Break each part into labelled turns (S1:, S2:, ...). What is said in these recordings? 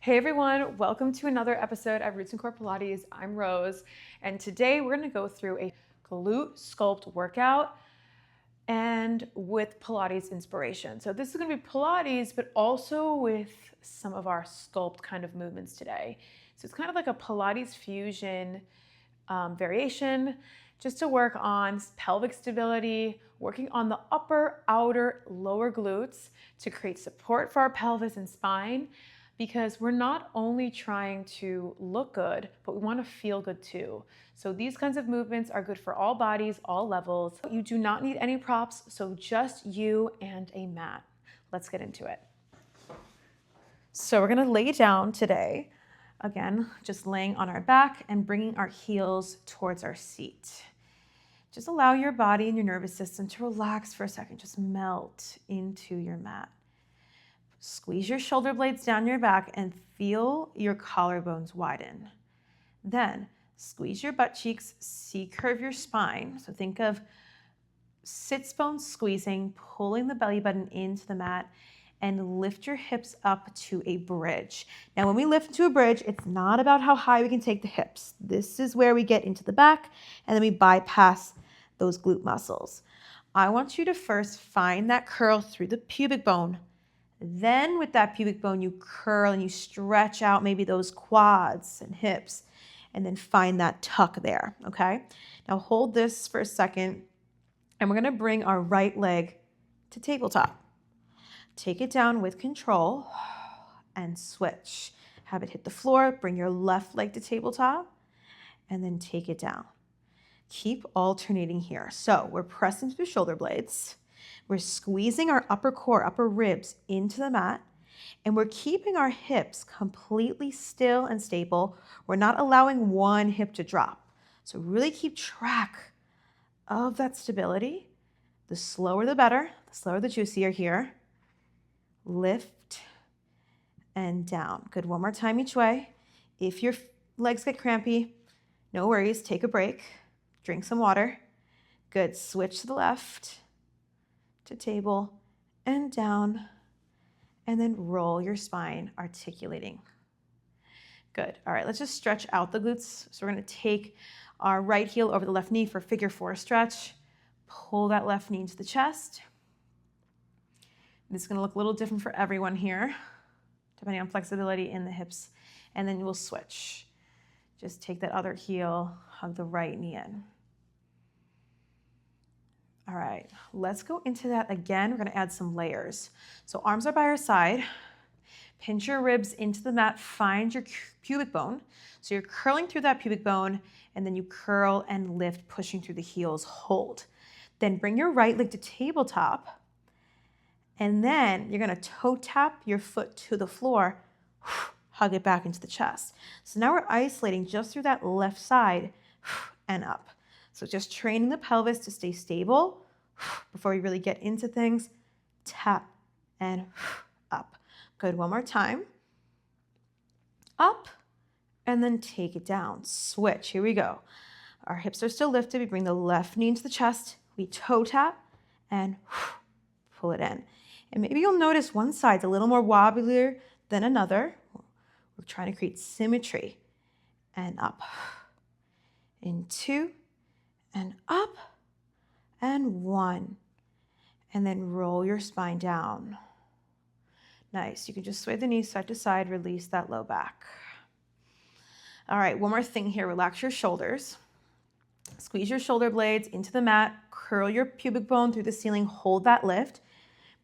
S1: Hey everyone, welcome to another episode of Roots and Core Pilates. I'm Rose, and today we're going to go through a glute sculpt workout and with Pilates inspiration. So this is going to be Pilates, but also with some of our sculpt kind of movements today. So it's kind of like a Pilates fusion variation, just to work on pelvic stability, working on the upper, outer, lower glutes to create support for our pelvis and spine, because we're not only trying to look good, but we want to feel good too. So these kinds of movements are good for all bodies, all levels. You do not need any props, so just you and a mat. Let's get into it. So we're gonna lay down today. Again, just laying on our back and bringing our heels towards our seat. Just allow your body and your nervous system to relax for a second. Just melt into your mat. Squeeze your shoulder blades down your back and feel your collarbones widen. Then squeeze your butt cheeks, C-curve your spine. So think of sits bones squeezing, pulling the belly button into the mat, and lift your hips up to a bridge. Now, when we lift into a bridge, it's not about how high we can take the hips. This is where we get into the back, and then we bypass those glute muscles. I want you to first find that curl through the pubic bone. Then with that pubic bone, you curl and you stretch out maybe those quads and hips, and then find that tuck there, okay? Now hold this for a second, and we're gonna bring our right leg to tabletop. Take it down with control and switch. Have it hit the floor, bring your left leg to tabletop, and then take it down. Keep alternating here. So we're pressing through the shoulder blades. We're squeezing our upper core, upper ribs into the mat, and we're keeping our hips completely still and stable. We're not allowing one hip to drop. So really keep track of that stability. The slower the better, the slower the juicier here. Lift and down. Good, one more time each way. If your legs get crampy, no worries, take a break, drink some water. Good, switch to the left, to table, and down, and then roll your spine, articulating. Good, all right, let's just stretch out the glutes. So we're gonna take our right heel over the left knee for figure four stretch. Pull that left knee into the chest. This is gonna look a little different for everyone here, depending on flexibility in the hips, and then we'll switch. Just take that other heel, hug the right knee in. All right, let's go into that again. We're gonna add some layers. So arms are by our side. Pinch your ribs into the mat, find your pubic bone. So you're curling through that pubic bone, and then you curl and lift, pushing through the heels, hold. Then bring your right leg to tabletop, and then you're gonna toe tap your foot to the floor, hug it back into the chest. So now we're isolating just through that left side and up. So just training the pelvis to stay stable before we really get into things. Tap and up. Good, one more time. Up, and then take it down. Switch, here we go. Our hips are still lifted. We bring the left knee into the chest. We toe tap and pull it in. And maybe you'll notice one side's a little more wobblier than another. We're trying to create symmetry. And up. In two, and up, and one. And then roll your spine down. Nice, you can just sway the knees side to side, release that low back. All right, one more thing here, relax your shoulders. Squeeze your shoulder blades into the mat, curl your pubic bone through the ceiling, hold that lift.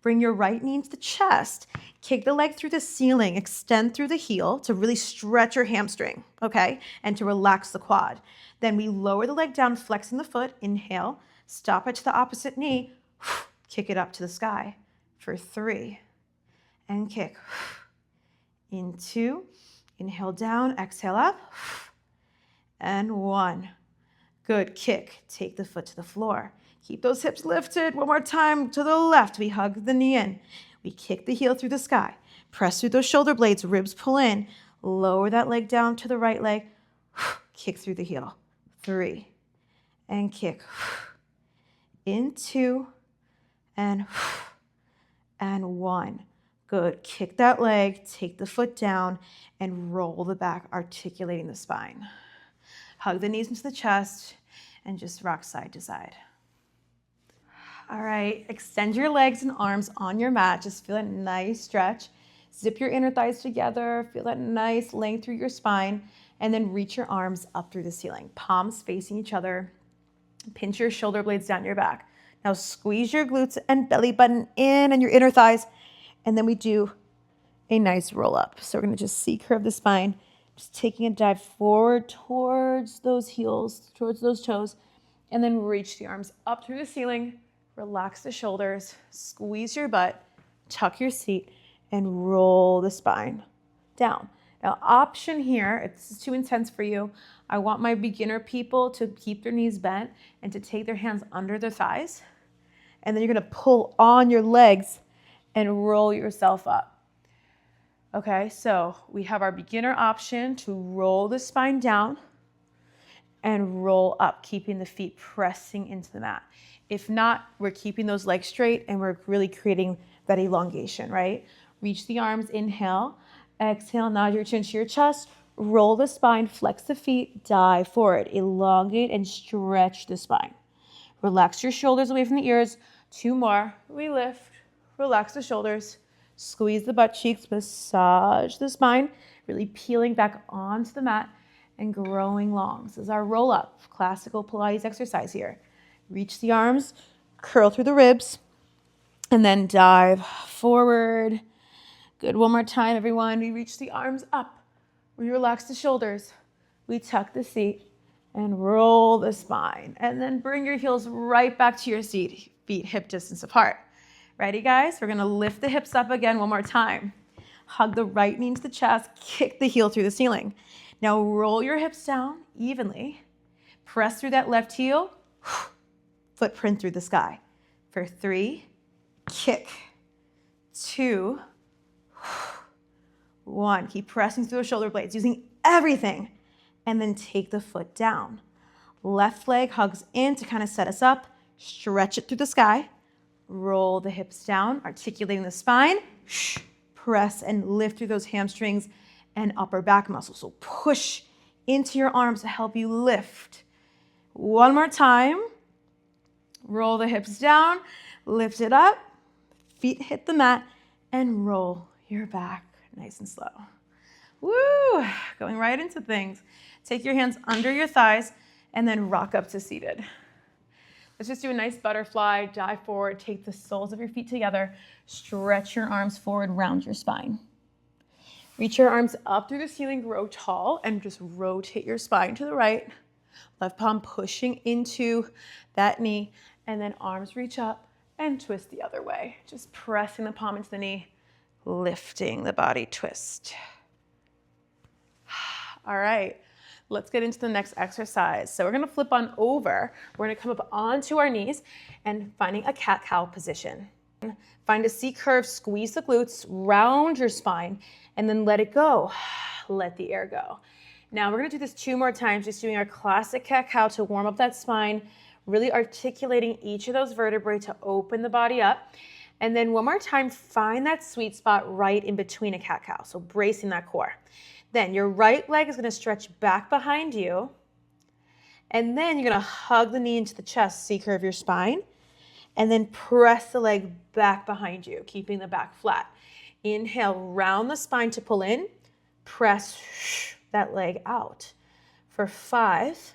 S1: Bring your right knee into the chest, kick the leg through the ceiling, extend through the heel to really stretch your hamstring, okay? And to relax the quad. Then we lower the leg down, flexing the foot, inhale, stop it to the opposite knee, kick it up to the sky for 3, and kick. In 2, inhale down, exhale up, and 1. Good, kick, take the foot to the floor. Keep those hips lifted. One more time to the left. We hug the knee in. We kick the heel through the sky. Press through those shoulder blades, ribs pull in. Lower that leg down to the right leg. Kick through the heel. 3, and kick. In 2, and 1. Good. Kick that leg, take the foot down, and roll the back, articulating the spine. Hug the knees into the chest, and just rock side to side. All right, extend your legs and arms on your mat. Just feel a nice stretch. Zip your inner thighs together. Feel that nice length through your spine. And then reach your arms up through the ceiling. Palms facing each other. Pinch your shoulder blades down your back. Now squeeze your glutes and belly button in and your inner thighs. And then we do a nice roll up. So we're going to just C-curve the spine. Just taking a dive forward towards those heels, towards those toes. And then reach the arms up through the ceiling. Relax the shoulders, squeeze your butt, tuck your seat, and roll the spine down. Now, option here, if this is too intense for you, I want my beginner people to keep their knees bent and to take their hands under their thighs. And then you're gonna pull on your legs and roll yourself up. Okay, so we have our beginner option to roll the spine down and roll up, keeping the feet pressing into the mat. If not, we're keeping those legs straight and we're really creating that elongation, right? Reach the arms, inhale. Exhale, nod your chin to your chest. Roll the spine, flex the feet, dive forward. Elongate and stretch the spine. Relax your shoulders away from the ears. 2 more. We lift, relax the shoulders. Squeeze the butt cheeks, massage the spine. Really peeling back onto the mat and growing long. This is our roll up, classical Pilates exercise here. Reach the arms, curl through the ribs, and then dive forward. Good. One more time, everyone. We reach the arms up. We relax the shoulders. We tuck the seat and roll the spine. And then bring your heels right back to your seat, feet hip distance apart. Ready, guys? We're going to lift the hips up again one more time. Hug the right knee into the chest. Kick the heel through the ceiling. Now roll your hips down evenly. Press through that left heel. Footprint through the sky. For 3, kick. 2, 1. Keep pressing through the shoulder blades, using everything. And then take the foot down. Left leg hugs in to kind of set us up. Stretch it through the sky. Roll the hips down, articulating the spine. Press and lift through those hamstrings and upper back muscles. So push into your arms to help you lift. One more time. Roll the hips down, lift it up, feet hit the mat, and roll your back nice and slow. Woo! Going right into things. Take your hands under your thighs and then rock up to seated. Let's just do a nice butterfly, dive forward, take the soles of your feet together, stretch your arms forward, round your spine. Reach your arms up through the ceiling, grow tall, and just rotate your spine to the right. Left palm pushing into that knee, and then arms reach up and twist the other way. Just pressing the palm into the knee, lifting the body, twist. All right, let's get into the next exercise. So we're gonna flip on over. We're gonna come up onto our knees and finding a cat-cow position. Find a C-curve, squeeze the glutes, round your spine, and then let it go. Let the air go. Now we're gonna do this 2 more times, just doing our classic cat-cow to warm up that spine, really articulating each of those vertebrae to open the body up. And then one more time, find that sweet spot right in between a cat-cow, so bracing that core. Then your right leg is gonna stretch back behind you, and then you're gonna hug the knee into the chest, C-curve your spine, and then press the leg back behind you, keeping the back flat. Inhale, round the spine to pull in, press that leg out for 5,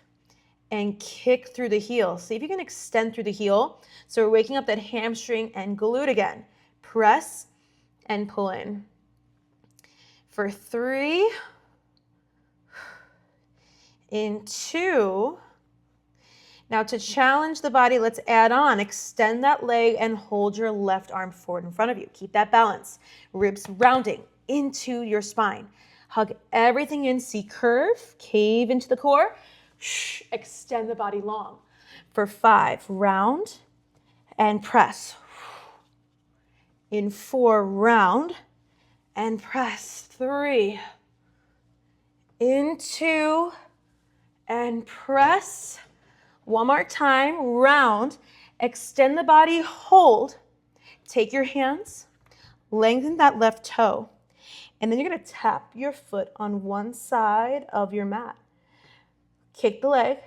S1: and kick through the heel. See if you can extend through the heel. So we're waking up that hamstring and glute again. Press and pull in. For 3, in 2. Now to challenge the body, let's add on. Extend that leg and hold your left arm forward in front of you. Keep that balance. Ribs rounding into your spine. Hug everything in, C-curve, cave into the core. Extend the body long. For 5, round and press. In 4, round and press. 3, in 2, and press. One more time, round, extend the body, hold. Take your hands, Lengthen that left toe. And then you're going to tap your foot on one side of your mat. Kick the leg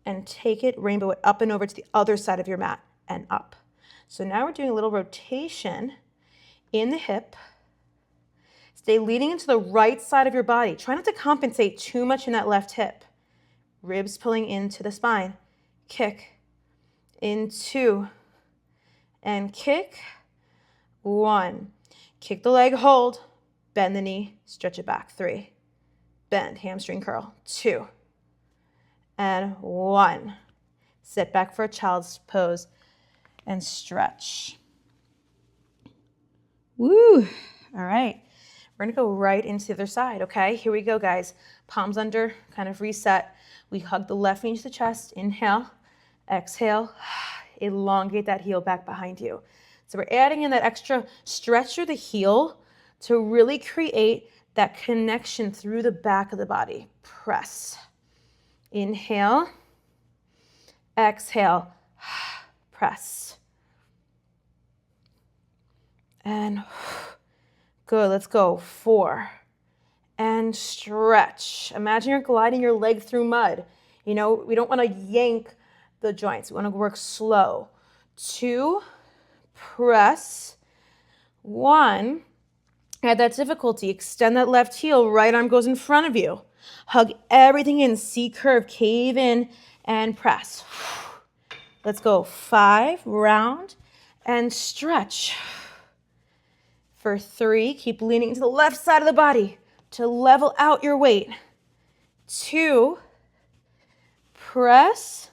S1: and take it, rainbow it up and over to the other side of your mat and up. So now we're doing a little rotation in the hip. Stay leaning into the right side of your body. Try not to compensate too much in that left hip. Ribs pulling into the spine. Kick. In 2. And kick. 1. Kick the leg, hold. Bend the knee, stretch it back. 3. Bend, hamstring curl. 2. And 1. Sit back for a child's pose and stretch. Woo! All right. We're going to go right into the other side, okay? Here we go, guys. Palms under, kind of reset. We hug the left knee into the chest. Inhale. Exhale. Elongate that heel back behind you. So we're adding in that extra stretch through the heel to really create that connection through the back of the body. Press. Inhale. Exhale. Press. And good. Let's go. 4. And stretch. Imagine you're gliding your leg through mud. You know, we don't want to yank the joints. We want to work slow. 2. Press. 1. Add that difficulty. Extend that left heel. Right arm goes in front of you. Hug everything in. C curve. Cave in and press. Let's go. 5. Round and stretch. For 3, keep leaning to the left side of the body to level out your weight. 2. Press.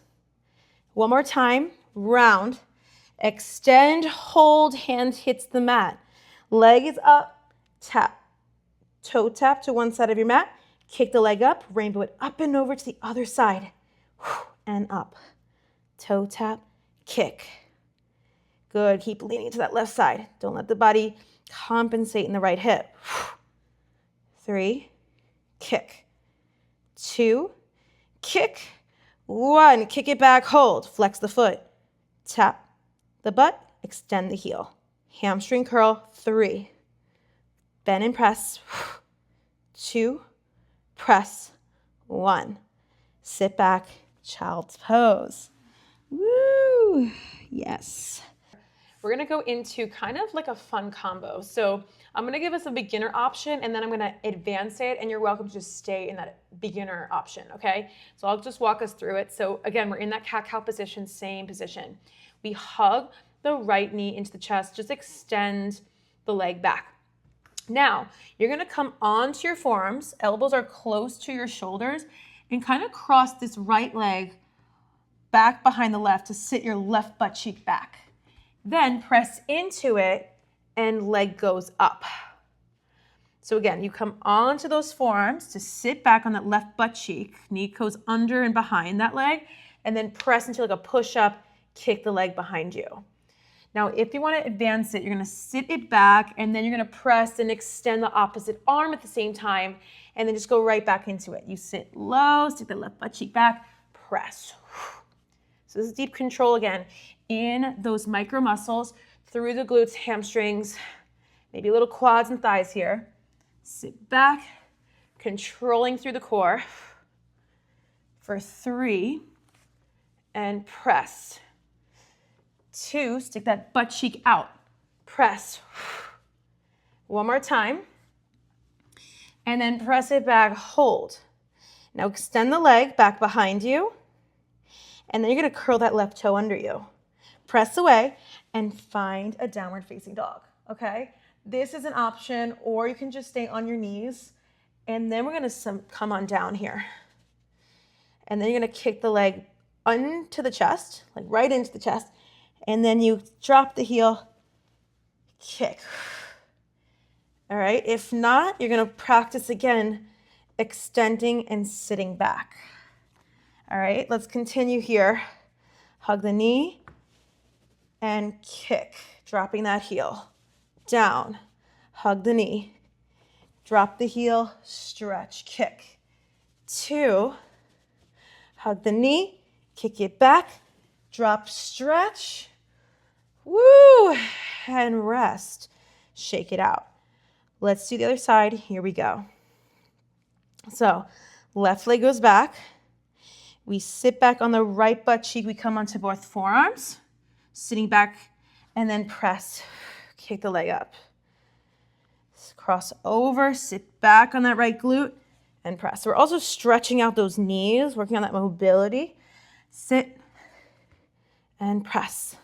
S1: One more time. Round. Extend, hold, hand hits the mat. Leg is up, tap. Toe tap to one side of your mat. Kick the leg up, rainbow it up and over to the other side. And up. Toe tap, kick. Good, keep leaning to that left side. Don't let the body compensate in the right hip. 3, kick. 2, kick. 1, kick it back, hold. Flex the foot. Tap the butt, extend the heel. Hamstring curl, 3. Bend and press. 2, press. 1. Sit back, child's pose. Woo! Yes. We're going to go into kind of like a fun combo. So I'm going to give us a beginner option and then I'm going to advance it and you're welcome to just stay in that beginner option, okay? So I'll just walk us through it. So again, we're in that cat-cow position, same position. We hug the right knee into the chest, just extend the leg back. Now, you're going to come onto your forearms, elbows are close to your shoulders, and kind of cross this right leg back behind the left to sit your left butt cheek back. Then press into it and leg goes up. So again, you come onto those forearms to sit back on that left butt cheek, knee goes under and behind that leg, and then press into like a push-up, kick the leg behind you. Now, if you want to advance it, you're going to sit it back and then you're going to press and extend the opposite arm at the same time and then just go right back into it. You sit low, stick the left butt cheek back, press. So this is deep control again in those micro muscles through the glutes, hamstrings, maybe a little quads and thighs here. Sit back, controlling through the core for 3 and press. 2, stick that butt cheek out, press. One more time. And then press it back, hold. Now extend the leg back behind you. And then you're going to curl that left toe under you. Press away and find a downward facing dog, okay? This is an option, or you can just stay on your knees. And then we're going to come on down here. And then you're going to kick the leg onto the chest, like right into the chest. And then you drop the heel, kick. All right, if not, you're going to practice again, extending and sitting back. All right, let's continue here. Hug the knee and kick, dropping that heel. Down, hug the knee, drop the heel, stretch, kick. 2, hug the knee, kick it back, drop, stretch. Woo! And rest. shake it out. Let's do the other side. Here we go. So left leg goes back. We sit back on the right butt cheek. We come onto both forearms, sitting back, and then press. Kick the leg up. Cross over, sit back on that right glute, and press. We're also stretching out those knees, working on that mobility. Sit and press.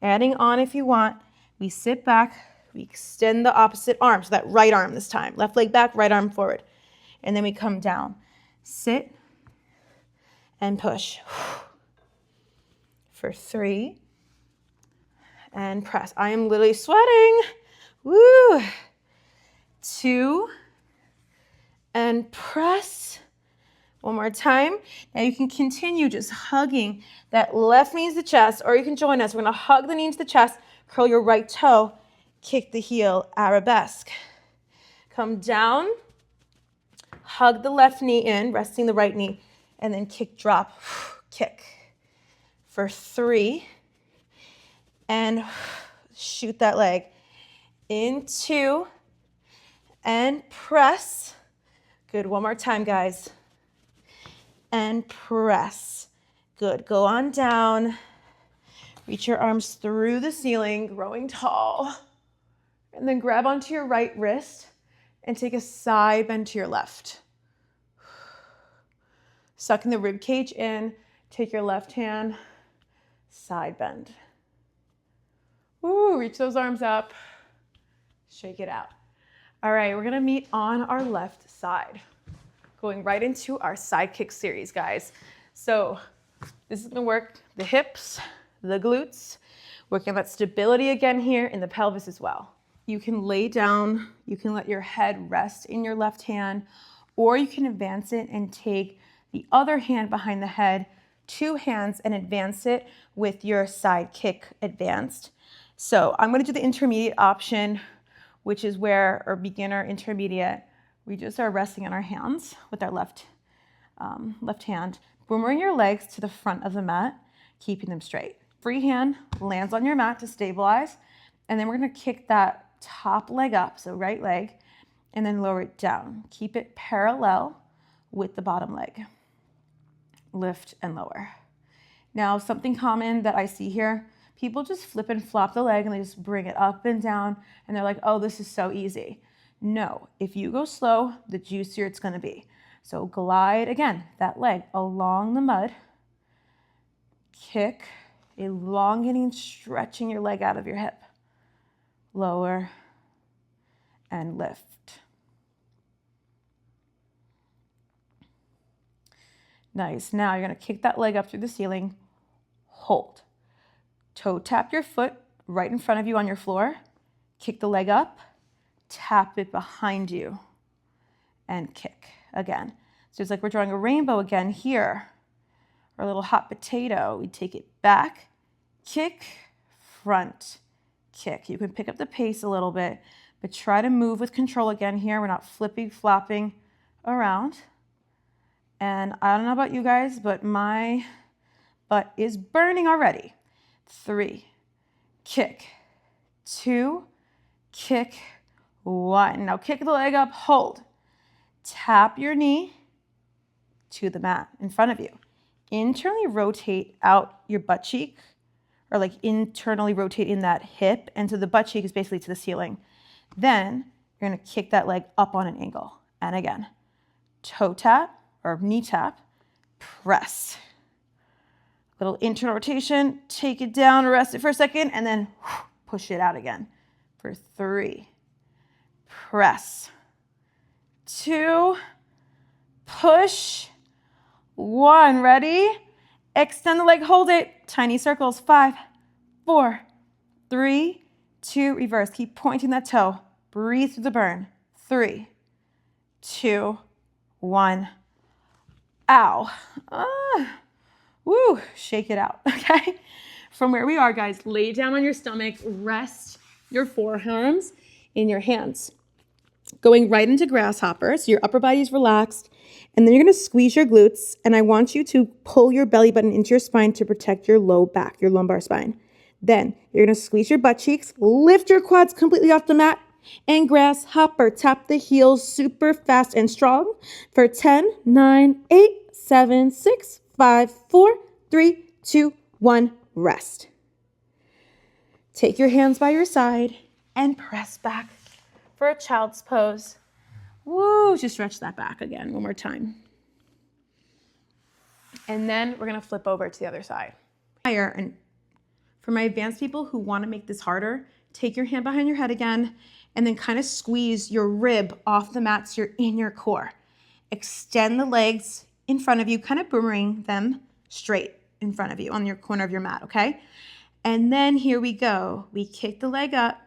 S1: Adding on if you want. We sit back, we extend the opposite arm, so that right arm this time. Left leg back, right arm forward. And then we come down. Sit and push. For 3. And press. I am literally sweating. Woo! 2. And press. One more time. Now you can continue just hugging that left knee to the chest, or you can join us. We're going to hug the knee into the chest, curl your right toe, kick the heel, arabesque. Come down, hug the left knee in, resting the right knee, and then kick, drop, kick. For 3. And shoot that leg. Into and press. Good. One more time, guys. And press. Good. Go on down. Reach your arms through the ceiling, growing tall. And then grab onto your right wrist and take a side bend to your left. Sucking the rib cage in. Take your left hand, side bend. Woo, reach those arms up. Shake it out. All right, we're gonna meet on our left side. Going right into our side kick series, guys. So this is gonna work the hips, the glutes, working on that stability again here in the pelvis as well. You can lay down, you can let your head rest in your left hand, or you can advance it and take the other hand behind the head, 2 hands, and advance it with your side kick advanced. So I'm gonna do the intermediate option, which is where, or beginner intermediate, we just are resting on our hands with our left hand. Boomerang your legs to the front of the mat, keeping them straight. Free hand lands on your mat to stabilize, and then we're gonna kick that top leg up, so right leg, and then lower it down. Keep it parallel with the bottom leg. Lift and lower. Now, something common that I see here, people just flip and flop the leg and they just bring it up and down, and they're like, oh, this is so easy. No, if you go slow, the juicier it's gonna be. So glide, again, that leg along the mud, kick, elongating and stretching your leg out of your hip. Lower and lift. Nice. Now you're going to kick that leg up through the ceiling. Hold. Toe tap your foot right in front of you on your floor. Kick the leg up. Tap it behind you. And kick again. So it's like we're drawing a rainbow again here. Or a little hot potato. We take it back. Kick. Front. Kick. You can pick up the pace a little bit, but try to move with control again here. We're not flipping, flopping around. And I don't know about you guys, but my butt is burning already. 3, kick, 2, kick, 1. Now kick the leg up, hold. Tap your knee to the mat in front of you. Internally rotate out your butt cheek, or like internally rotate in that hip, and so the butt cheek is basically to the ceiling. Then you're gonna kick that leg up on an angle. And again, toe tap or knee tap, press. Little internal rotation, take it down, rest it for a second, and then push it out again. For 3, press. 2, push. 1, ready? Extend the leg, hold it. Tiny circles, 5, 4, 3, 2, reverse. Keep pointing that toe. Breathe through the burn. 3, 2, 1. Ow. Woo, shake it out, okay? From where we are, guys, lay down on your stomach, rest your forearms in your hands. Going right into grasshopper, so your upper body is relaxed, and then you're gonna squeeze your glutes, and I want you to pull your belly button into your spine to protect your low back, your lumbar spine.
S2: Then you're going to squeeze your butt cheeks, lift your quads completely off the mat, and grasshopper. Tap the heels super fast and strong for 10, 9, 8, 7, 6, 5, 4, 3, 2, 1. Rest. Take your hands by your side and press back for a child's pose. Woo, just stretch that back again one more time.
S1: And then we're gonna flip over to the other side.
S2: And for my advanced people who wanna make this harder, take your hand behind your head again and then kind of squeeze your rib off the mat so you're in your core. Extend the legs in front of you, kind of boomerang them straight in front of you on your corner of your mat, okay? And then here we go. We kick the leg up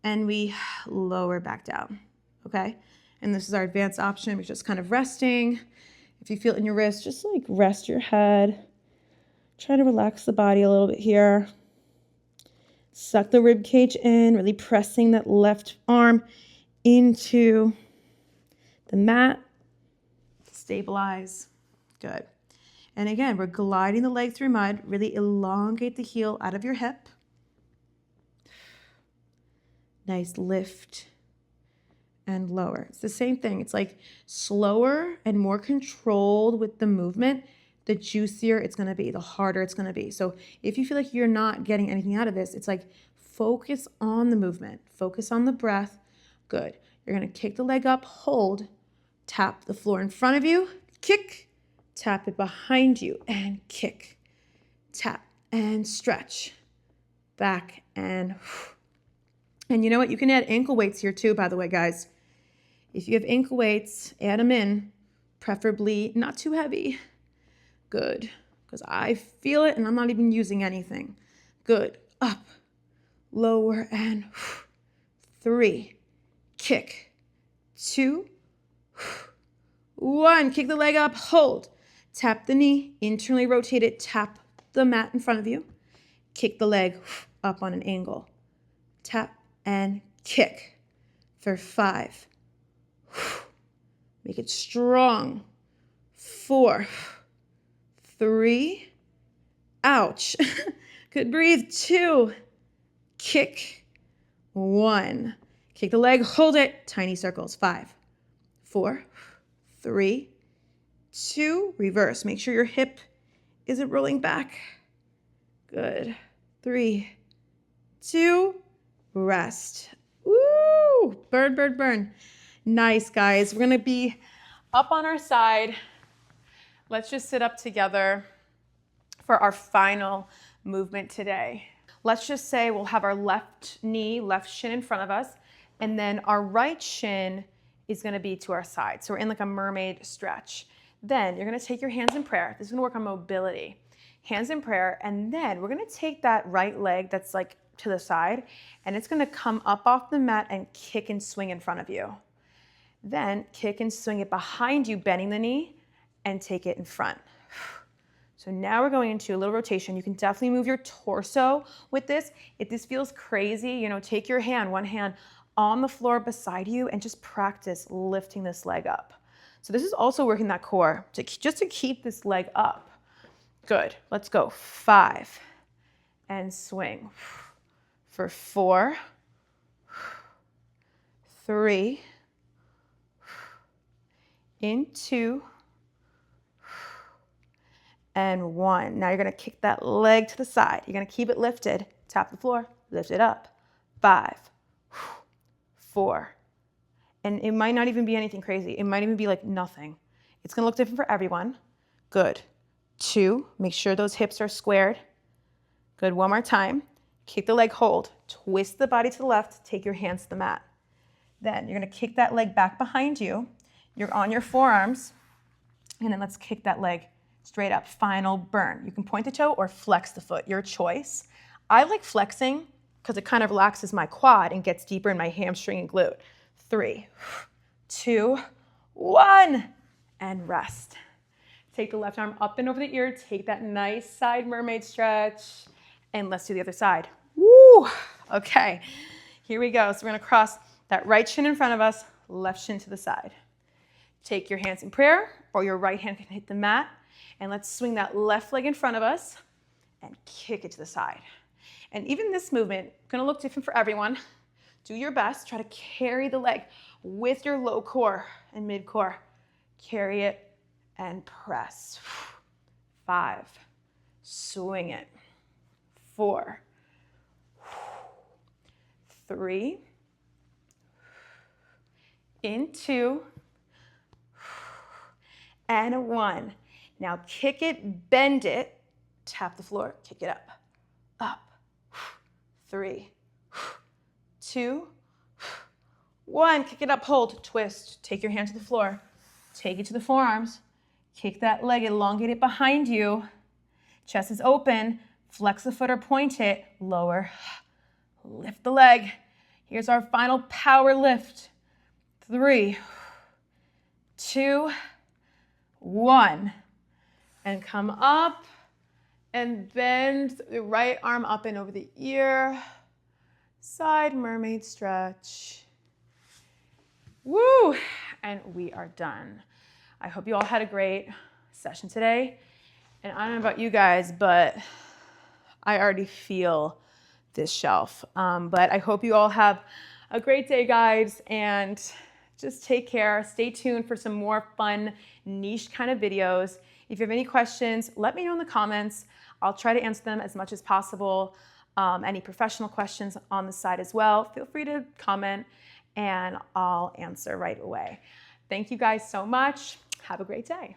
S2: and we lower back down, okay? And this is our advanced option. We're just kind of resting. If you feel it in your wrist, just like rest your head. Try to relax the body a little bit here. Suck the rib cage in, really pressing that left arm into the mat. Stabilize. Good. And again, we're gliding the leg through mud. Really elongate the heel out of your hip. Nice lift and lower. It's the same thing. It's like slower and more controlled with the movement. The juicier it's going to be, the harder it's going to be. So if you feel like you're not getting anything out of this, it's like focus on the movement. Focus on the breath. Good. You're going to kick the leg up, hold, tap the floor in front of you, kick, tap it behind you, and kick, tap, and stretch, back, and you know what? You can add ankle weights here too, by the way, guys. If you have ankle weights, add them in, preferably not too heavy. Good, because I feel it and I'm not even using anything. Good, up, lower, and 3, kick, 2, 1, kick the leg up, hold, tap the knee, internally rotate it, tap the mat in front of you, kick the leg up on an angle, tap and kick for 5, make it strong, 4, 3, ouch, good, breathe, 2, kick, 1, kick the leg, hold it, tiny circles, 5, 4, 3, 2, reverse, make sure your hip isn't rolling back, good, 3, 2, rest, woo, burn, burn, burn, nice, guys, we're gonna be up on our side. Let's just sit up together for our final movement today. Let's just say we'll have our left knee, left shin in front of us, and then our right shin is gonna be to our side. So we're in like a mermaid stretch. Then you're gonna take your hands in prayer. This is gonna work on mobility. Hands in prayer, and then we're gonna take that right leg that's like to the side, and it's gonna come up off the mat and kick and swing in front of you. Then kick and swing it behind you, bending the knee, and take it in front. So now we're going into a little rotation. You can definitely move your torso with this. If this feels crazy, you know, take your hand, one hand on the floor beside you and just practice lifting this leg up. So this is also working that core just to keep this leg up. Good, let's go. 5 and swing for 4, 3, in 2, and 1. Now you're gonna kick that leg to the side. You're gonna keep it lifted. Tap the floor, lift it up. 5, 4. And it might not even be anything crazy. It might even be like nothing. It's gonna look different for everyone. Good. 2, make sure those hips are squared. Good, one more time. Kick the leg, hold. Twist the body to the left, take your hands to the mat. Then you're gonna kick that leg back behind you. You're on your forearms. And then let's kick that leg straight up, final burn. You can point the toe or flex the foot, your choice. I like flexing because it kind of relaxes my quad and gets deeper in my hamstring and glute. 3, 2, 1, and rest. Take the left arm up and over the ear, take that nice side mermaid stretch, and let's do the other side. Woo! Okay, here we go. So we're gonna cross that right shin in front of us, left shin to the side. Take your hands in prayer, or your right hand can hit the mat. And let's swing that left leg in front of us and kick it to the side.
S1: And even this movement, gonna look different for everyone. Do your best, try to carry the leg with your low core and mid core. Carry it and press. 5, swing it. 4, 3, in 2, and 1. Now kick it, bend it, tap the floor, kick it up, up. 3, 2, 1. Kick it up, hold, twist. Take your hand to the floor. Take it to the forearms. Kick that leg, elongate it behind you. Chest is open. Flex the foot or point it. Lower. Lift the leg. Here's our final power lift. 3, 2, 1. And come up and bend the right arm up and over the ear. Side mermaid stretch. Woo! And we are done. I hope you all had a great session today. And I don't know about you guys, but I already feel this shelf. But I hope you all have a great day, guys, and just take care. Stay tuned for some more fun, niche kind of videos. If you have any questions, let me know in the comments. I'll try to answer them as much as possible. Any professional questions on the side as well, feel free to comment and I'll answer right away. Thank you guys so much. Have a great day.